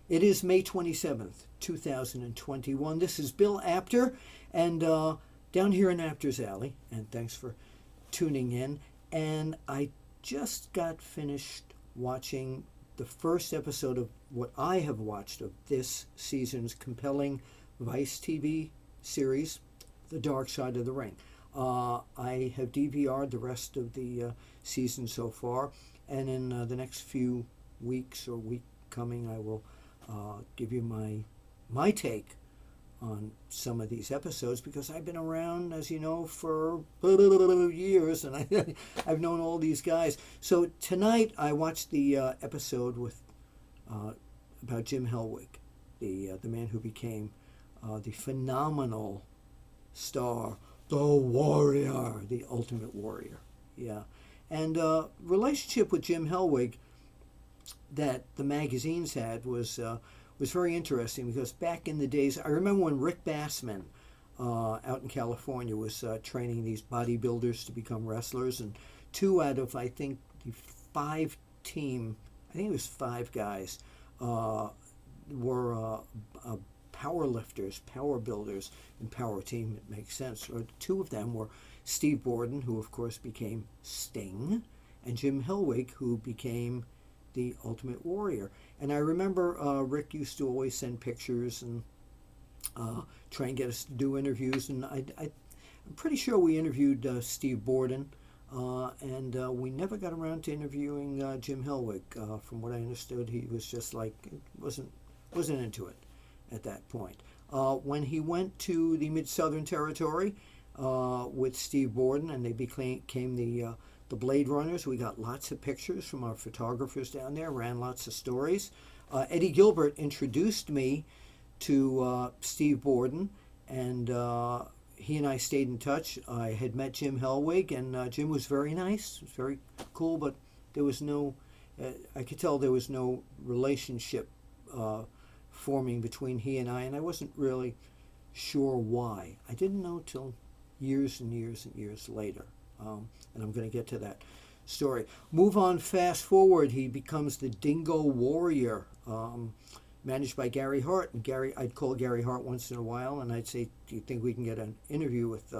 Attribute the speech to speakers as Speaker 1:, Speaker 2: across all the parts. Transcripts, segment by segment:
Speaker 1: It is May 27th, 2021. This is Bill Apter, and down here in Apter's Alley, and thanks for tuning in. And I just got finished watching the first episode of what I have watched of this season's compelling Vice TV series, The Dark Side of the Ring. I have DVR'd the rest of the season so far, and in the next few weeks or week coming, I will give you my take on some of these episodes, because I've been around, as you know, for years, and I've known all these guys. So tonight I watched the episode with about Jim Hellwig, the man who became the phenomenal star, the Warrior, the Ultimate Warrior. Yeah, and relationship with Jim Hellwig that the magazines had was very interesting, because back in the days, I remember when Rick Bassman out in California was training these bodybuilders to become wrestlers, and two out of, I think, the I think it was five guys, were power lifters, power builders, and power team, it makes sense. Or two of them were Steve Borden, who of course became Sting, and Jim Hellwig, who became the Ultimate Warrior. And I remember Rick used to always send pictures and try and get us to do interviews. And I'm pretty sure we interviewed Steve Borden, and we never got around to interviewing Jim Hellwig. From what I understood, he was just like, wasn't into it at that point. When he went to the Mid-Southern Territory with Steve Borden, and they became the Blade Runners, we got lots of pictures from our photographers down there, ran lots of stories. Eddie Gilbert introduced me to Steve Borden, and he and I stayed in touch. I had met Jim Hellwig, and Jim was very nice, was very cool, but there was no, I could tell there was no relationship forming between he and I wasn't really sure why. I didn't know till years and years and years later. And I'm going to get to that story. Move on, fast forward, he becomes the Dingo Warrior, managed by Gary Hart. And I'd call Gary Hart once in a while, and I'd say, do you think we can get an interview with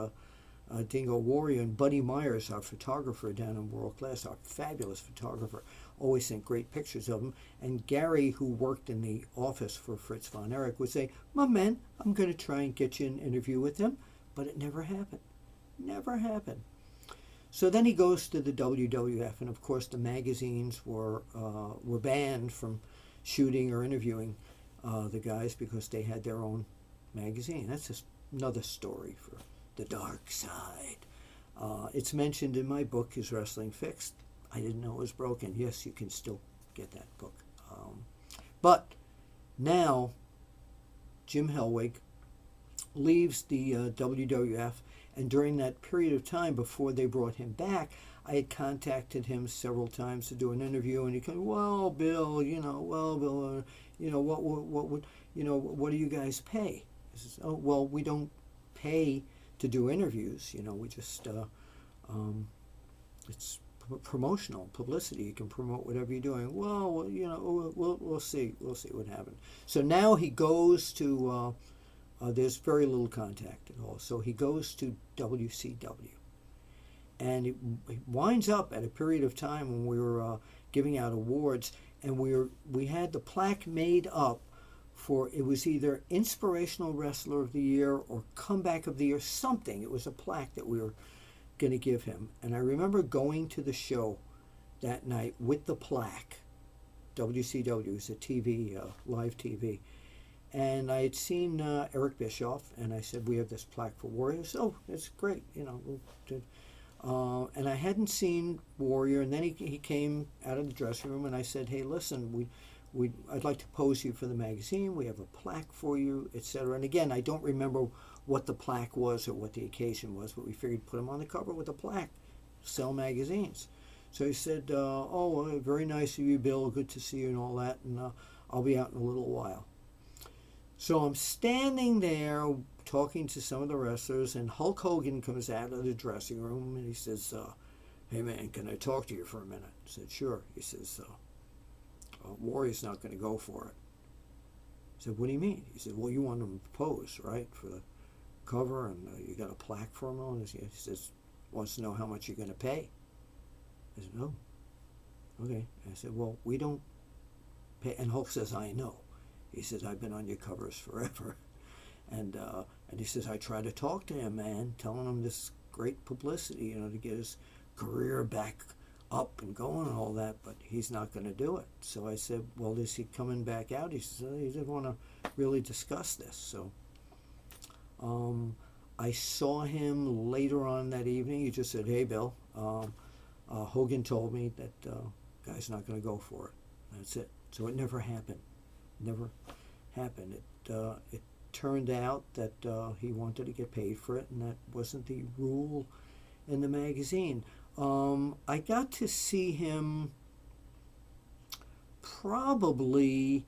Speaker 1: Dingo Warrior? And Buddy Myers, our photographer down in World Class, our fabulous photographer, always sent great pictures of him. And Gary, who worked in the office for Fritz von Erich, would say, my man, I'm going to try and get you an interview with him. But it never happened. Never happened. So then he goes to the WWF, and of course the magazines were banned from shooting or interviewing the guys, because they had their own magazine. That's just another story for the dark side. It's mentioned in my book, Is Wrestling Fixed? I didn't know it was broken. Yes, you can still get that book. But now Jim Hellwig leaves the WWF. And during that period of time before they brought him back, I had contacted him several times to do an interview, and he goes, "Well, Bill, Bill, what do you guys pay?" I says, "Oh, well, we don't pay to do interviews. We just it's promotional publicity. You can promote whatever you're doing." Well, we'll see what happens. So now he goes to. There's very little contact at all. So he goes to WCW. And it winds up at a period of time when we were giving out awards, and we had the plaque made up for, it was either Inspirational Wrestler of the Year or Comeback of the Year, something. It was a plaque that we were going to give him. And I remember going to the show that night with the plaque. WCW was a TV, live TV. And I had seen Eric Bischoff, and I said, "We have this plaque for Warriors." "Oh, it's great, and I hadn't seen Warrior, and then he came out of the dressing room, and I said, "Hey, listen, I'd like to pose you for the magazine. We have a plaque for you, etc." And again, I don't remember what the plaque was or what the occasion was, but we figured put him on the cover with a plaque, sell magazines. So he said, "Oh, very nice of you, Bill. Good to see you and all that, and I'll be out in a little while." So I'm standing there talking to some of the wrestlers, and Hulk Hogan comes out of the dressing room, and he says, "Hey man, can I talk to you for a minute?" I said, "Sure." He says, Warrior's not going to go for it. I said, what do you mean? He said, well, you want him to pose, right, for the cover, and you got a plaque for him. And he says, wants to know how much you're going to pay. I said, oh, okay. I said, well, we don't pay. And Hulk says, I know. He says, I've been on your covers forever. And he says, I try to talk to him, man, telling him this great publicity, to get his career back up and going and all that, but he's not going to do it. So I said, well, is he coming back out? He says, he didn't want to really discuss this. So I saw him later on that evening. He just said, hey, Bill, Hogan told me that guy's not going to go for it. That's it. So it never happened. Never happened. It turned out that he wanted to get paid for it, and that wasn't the rule in the magazine. I got to see him probably,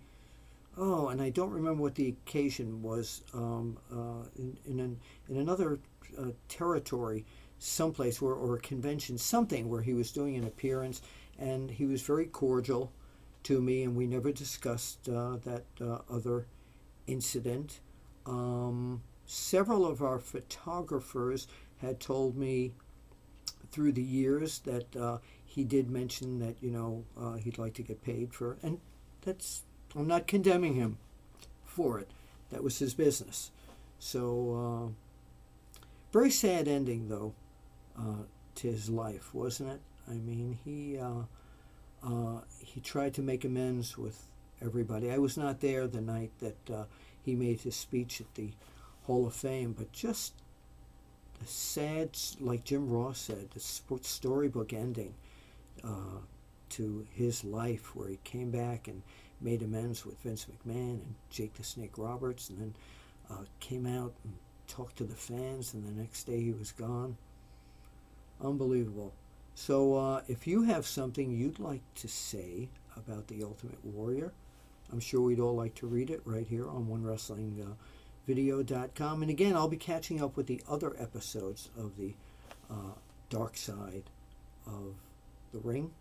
Speaker 1: and I don't remember what the occasion was, in another territory, someplace or a convention, something where he was doing an appearance, and he was very cordial to me, and we never discussed that other incident. Several of our photographers had told me through the years that he did mention that he'd like to get paid for it, and I'm not condemning him for it. That was his business. So very sad ending though to his life, wasn't it? I mean, he tried to make amends with everybody. I was not there the night that he made his speech at the Hall of Fame, but just a sad, like Jim Ross said, the storybook ending to his life, where he came back and made amends with Vince McMahon and Jake the Snake Roberts, and then came out and talked to the fans, and the next day he was gone. Unbelievable. So if you have something you'd like to say about The Ultimate Warrior, I'm sure we'd all like to read it right here on OneWrestlingVideo.com. And again, I'll be catching up with the other episodes of the Dark Side of the Ring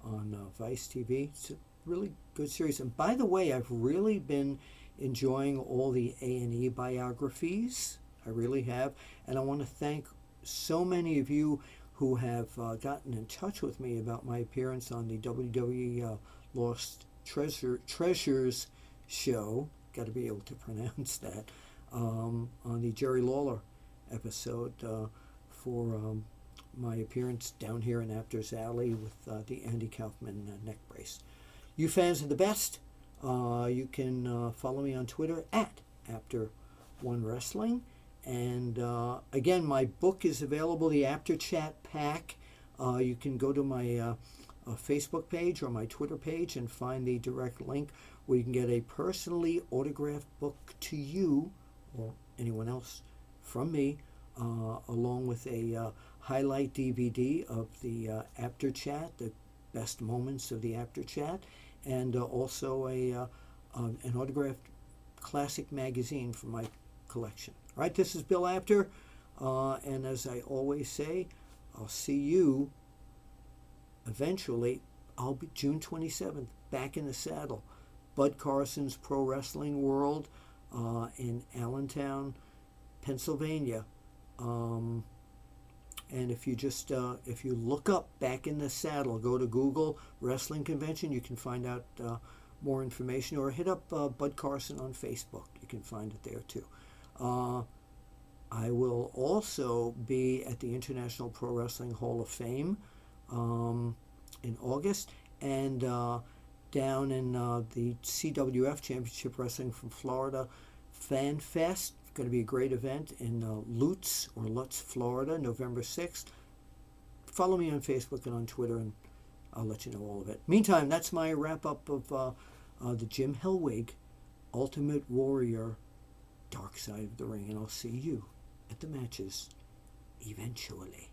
Speaker 1: on Vice TV. It's a really good series. And by the way, I've really been enjoying all the A&E biographies. I really have. And I want to thank so many of you who have gotten in touch with me about my appearance on the WWE Lost Treasures show. Got to be able to pronounce that. On the Jerry Lawler episode for my appearance down here in Apter's Alley with the Andy Kaufman neck brace. You fans are the best. You can follow me on Twitter at Apter1Wrestling. And again, my book is available, the Apter Chat Pack. You can go to my Facebook page or my Twitter page and find the direct link where you can get a personally autographed book to you or anyone else from me, along with a highlight DVD of the Apter Chat, the best moments of the Apter Chat, and also an autographed classic magazine from my collection. All right, this is Bill Apter, and as I always say, I'll see you eventually. I'll be June 27th, back in the saddle. Bud Carson's Pro Wrestling World in Allentown, Pennsylvania. And if you just, if you look up Back in the Saddle, go to Google Wrestling Convention, you can find out more information, or hit up Bud Carson on Facebook. You can find it there too. I will also be at the International Pro Wrestling Hall of Fame in August, and down in the CWF Championship Wrestling from Florida Fan Fest. Going to be a great event in Lutz, Florida, November 6th. Follow me on Facebook and on Twitter, and I'll let you know all of it. Meantime, that's my wrap-up of the Jim Hellwig Ultimate Warrior Dark Side of the Ring, and I'll see you at the matches eventually.